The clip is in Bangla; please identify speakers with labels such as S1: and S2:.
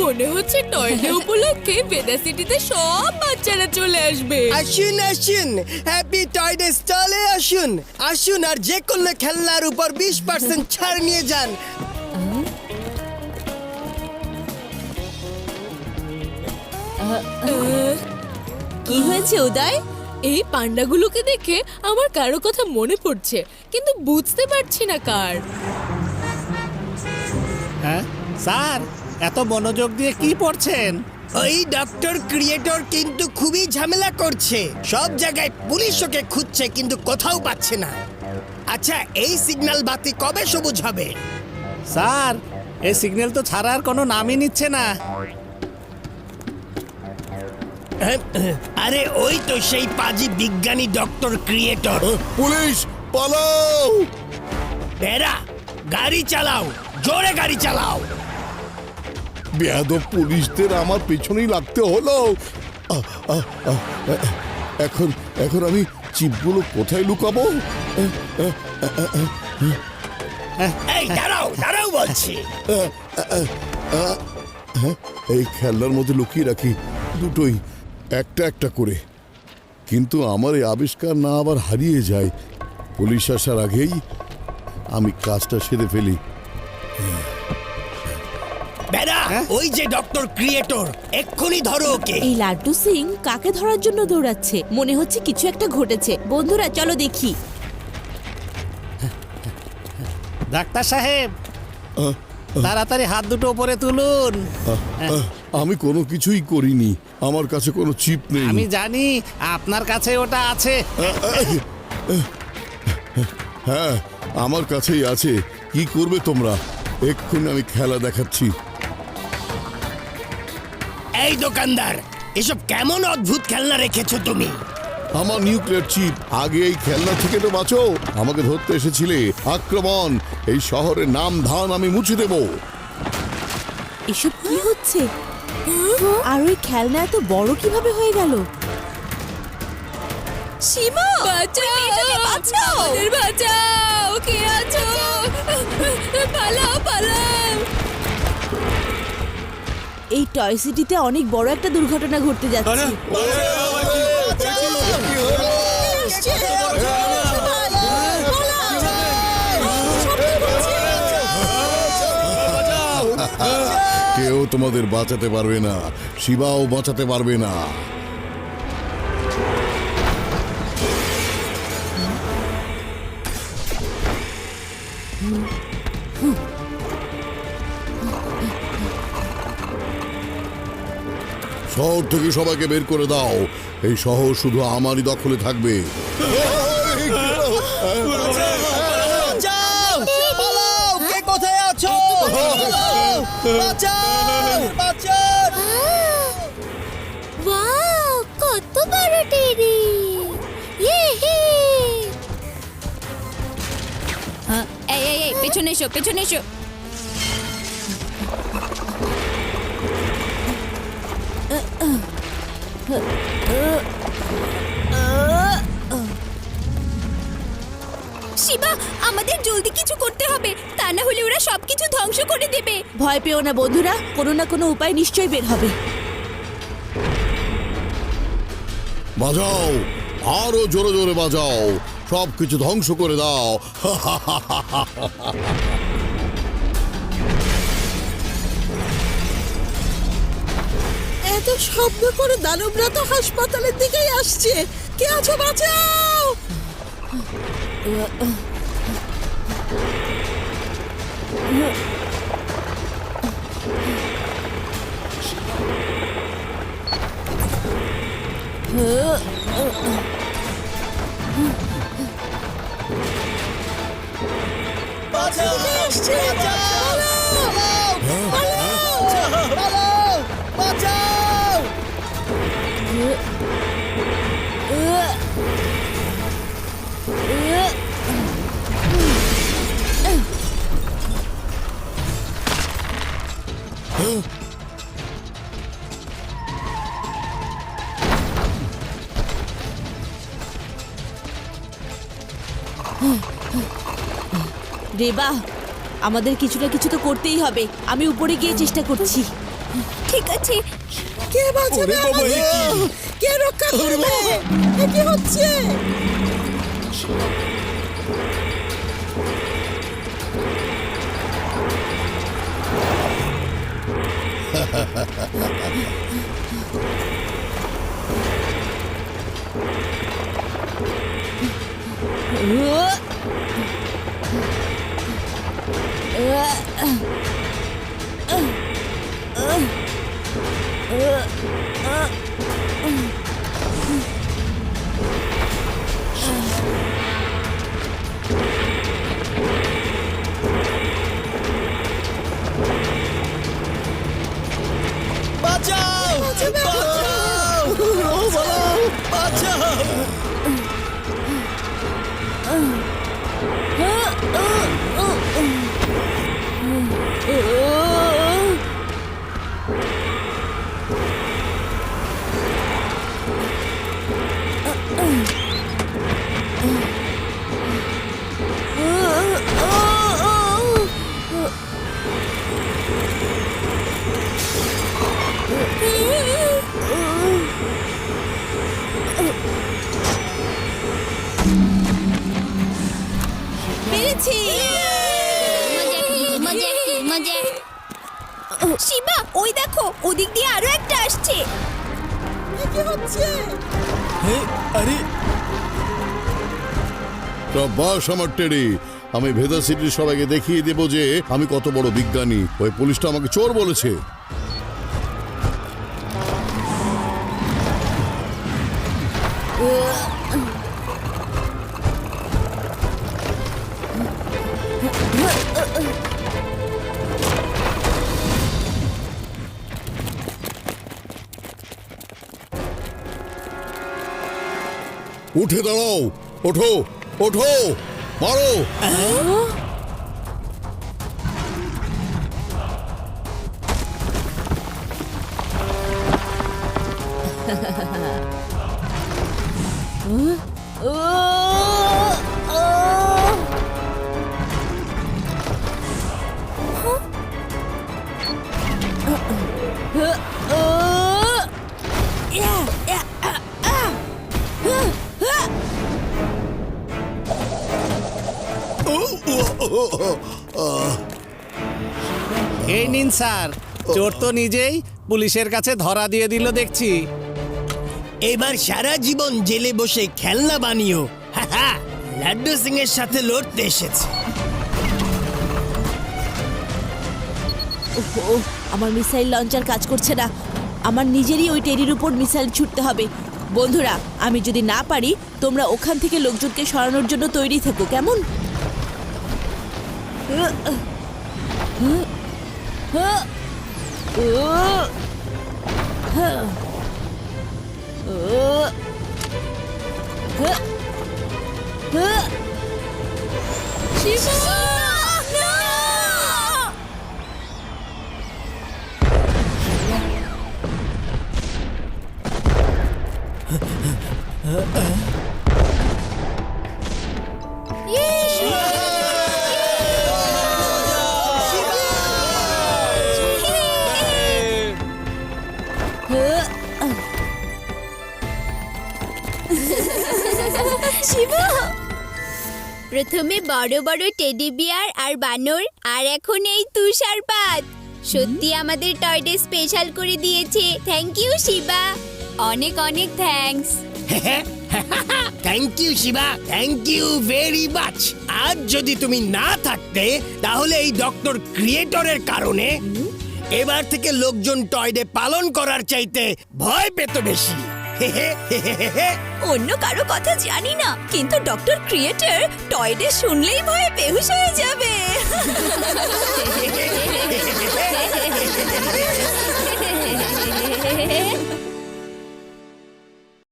S1: মনে হচ্ছে টয়ডে উপলক্ষে বেদা সিটিতে সব বাচ্চারা চলে আসবে।
S2: আসুন আসুন, হ্যাপি টয়ডে স্টলে আসুন। আসুন আর যে কোনো খেলনার উপর 20% ছাড় নিয়ে যান।
S3: কি হয়েছে উদয়?
S1: এই পান্ডাগুলোকে দেখে আমার কারো কথা মনে পড়ছে, কিন্তু বুঝতে পারছি না কার।
S4: হ্যাঁ স্যার, এত মনোযোগ দিয়ে কি পড়ছেন?
S2: ওই ডক্টর ক্রিয়েটর কিন্তু খুবই ঝামেলা করছে। সব জায়গায় পুলিশ ওকে খুঁজছে কিন্তু কোথাও পাচ্ছে না। আচ্ছা, এই সিগন্যাল বাতি কবে সবুজ হবে?
S4: স্যার, এই সিগন্যাল তো ছাড়ার কোনো নামই নিচ্ছে না।
S2: আরে ওই তো সেই পাজি বিজ্ঞানী ডক্টর ক্রিয়েটর।
S5: পুলিশ পালাও!
S2: বেরা, গাড়ি চালাও, জোরে গাড়ি চালাও।
S5: বেয়াদব পুলিশদের আমার পেছনেই লাগতে হলো। আহ, আহ, আহ, এখন এখন আমি চিপগুলো কোথায় লুকাবো?
S2: এই দাঁড়াও দাঁড়াও বলছি।
S5: এই খেলনার মধ্যে লুকিয়ে রাখি দুটোই, একটা একটা করে। কিন্তু আমার এই আবিষ্কার না আবার হারিয়ে যায়। পুলিশ আসার আগেই আমি কাজটা সেরে ফেলি।
S2: বেরা, ওই যে ডক্টর ক্রিয়েটর, এক্ষুনি ধরো ওকে।
S3: এই লাড্ডু সিং কাকে ধরার জন্য দৌড়াচ্ছে? মনে হচ্ছে কিছু একটা ঘটেছে। বন্ধুরা চলো দেখি।
S4: ডাক্তার সাহেব, তাড়াতাড়ি হাত দুটো উপরে তুলুন।
S5: আমি কোনো কিছুই করিনি, আমার কাছে কোনো চিপ নেই।
S4: আমি জানি আপনার কাছে ওটা আছে।
S5: হ্যাঁ, আমার কাছেই আছে। কি করবে তোমরা? এক্ষুনি আমি খেলা দেখাচ্ছি।
S2: এই দোকানদার, এসব কেমন অদ্ভুত খেলনা রেখেছো তুমি?
S5: আমার নিউক্লিয়ার চিপ। আগে এই খেলনা থেকে তো বাঁচো। আমাকে ধরতে এসেছিলে, আক্রমণ! এই শহরের নাম ধান আমি মুছে দেব।
S3: এসব কি হচ্ছে? আর ওই খেলনা এত বড় কিভাবে হয়ে গেল? সীমা,
S1: বাঁচাও,
S3: বাঁচাও!
S1: আমাদের বাঁচাও, কে আছো? পালাও পালাও।
S3: এই টয় সিটিতে অনেক বড় একটা দুর্ঘটনা ঘটতে যাচ্ছে।
S5: কেউ তোমাদের বাঁচাতে পারবে না, শিবাও বাঁচাতে পারবে না। শহর থেকে সবাইকে বের করে দাও। এই শহর শুধু আমারই দখলে থাকবে।
S2: বাঁচাও! পালাও! কে কোথায় আছো? বাঁচাও! বাঁচাও!
S1: ওয়াও, কত বড় টেরি! ইয়ে!
S3: এই এই এই, পেছনে এসো, পেছনে এসো। শিবা, আমাদের জলদি কিছু করতে হবে, তা না হলে ওরা সবকিছু ধ্বংস করে দেবে। ভয় পেও না বন্ধুরা, কোনো না কোনো উপায় নিশ্চয়ই বের হবে।
S5: বাজাও, আরো জোরে জোরে বাজাও, সবকিছু ধ্বংস করে দাও।
S6: এত শব্দ করে দানবরা তো হাসপাতালের দিকেই আসছে। কে আছো, বাঁচাও!
S3: রেবা, আমাদের কিছু না কিছু তো করতেই হবে। আমি উপরে গিয়ে চেষ্টা করছি। ঠিক আছে।
S6: কে বাঁচাবে
S4: ওরে বাবা, এ
S6: আমাদের?
S4: কি?
S6: কে রক্ষা করবে? এ কি হচ্ছে?
S4: বাঁচাও! বাঁচাও! ও বাবা, বাঁচাও!
S3: পেরেছি। শিবা, ওই দেখো, ওদিক দিয়ে আরো একটা আসছে।
S6: এ কি হচ্ছে?
S4: আরে
S5: বাস আমার টেডি, আমি ভেদা সিটির সবাইকে দেখিয়ে দেবো যে আমি কত বড় বিজ্ঞানী। ওই পুলিশটা আমাকে চোর বলেছে। উঠে দাঁড়াও, ওঠো, ওঠো, মারো।
S4: এই নিন স্যার, চোর তো নিজেই পুলিশের কাছে ধরা দিয়ে দিল দেখছি।
S2: এবার সারা জীবন জেলে বসে খেলনা বানিও। হাহা, লাড্ডু সিং এর সাথে লড়তে এসেছে।
S3: ও, আমার মিসাইল লঞ্চার কাজ করছে না। আমার নিজেরই ওই টেরির উপর মিসাইল ছুটতে হবে। বন্ধুরা, আমি যদি না পারি, তোমরা ওখান থেকে লোকজনকে সরানোর জন্য তৈরি থেকো, কেমন? শিবা, প্রথমে বড় বড় টেডি বিয়ার আর বানর, আর এখন এই তুষারপাত। সত্যি আমাদের টয়ডে স্পেশাল করে দিয়েছে। থ্যাংক ইউ শিবা, অনেক অনেক thanks.
S2: Thank you Shiva, thank you very much. আজ যদি তুমি না থাকতে, তাহলে এই ডক্টর ক্রিয়েটরের কারণে এবার থেকে লোকজন টয়ডে পালন করার চাইতে ভয় পেত বেশি।
S3: অন্য কারো কথা জানি না, কিন্তু ডক্টর ক্রিয়েটর টয়ডে শুনলেই ভয়ে বেহুশ হয়ে যাবে।